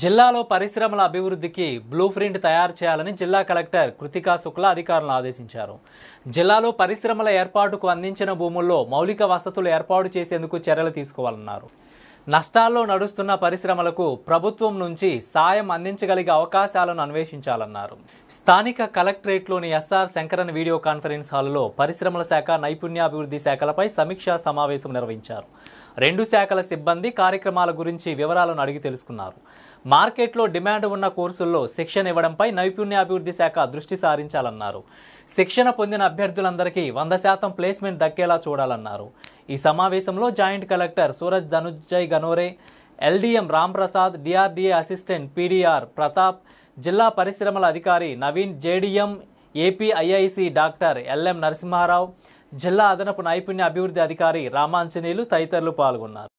జిల్లాలో పరిశ్రమల అభివృద్ధికి బ్లూ ప్రింట్ తయారు చేయాలని జిల్లా కలెక్టర్ కృతికా శుక్లా అధికారులను ఆదేశించారు. జిల్లాలో పరిశ్రమల ఏర్పాటుకు అందించిన భూముల్లో మౌలిక వసతులు ఏర్పాటు చేసేందుకు చర్యలు తీసుకోవాలన్నారు. నష్టాల్లో నడుస్తున్న పరిశ్రమలకు ప్రభుత్వం నుంచి సాయం అందించగలిగే అవకాశాలను అన్వేషించాలన్నారు. స్థానిక కలెక్టరేట్లోని ఎస్ఆర్ శంకరన్ వీడియో కాన్ఫరెన్స్ హాల్లో పరిశ్రమల శాఖ, నైపుణ్యాభివృద్ధి శాఖలపై సమీక్షా సమావేశం నిర్వహించారు. 2 శాఖల సిబ్బంది కార్యక్రమాల గురించి వివరాలను అడిగి తెలుసుకున్నారు. మార్కెట్లో డిమాండ్ ఉన్న కోర్సుల్లో శిక్షణ ఇవ్వడంపై నైపుణ్యాభివృద్ధి శాఖ దృష్టి సారించాలన్నారు. శిక్షణ పొందిన అభ్యర్థులందరికీ 100% ప్లేస్మెంట్ దక్కేలా చూడాలన్నారు. ఈ సమావేశంలో joint collector Suraj Dhananjay గనోరే, LDM Ramprasad, DRDA assistant PDR Pratap, జిల్లా పరిశ్రమల అధికారి Naveen, JDM APIIC doctor LM Narasimha Rao, జిల్లా అదనపు నైపుణ్య అభివృద్ధి అధికారి రామాంజనేయులు తదితరులు పాల్గొన్నారు.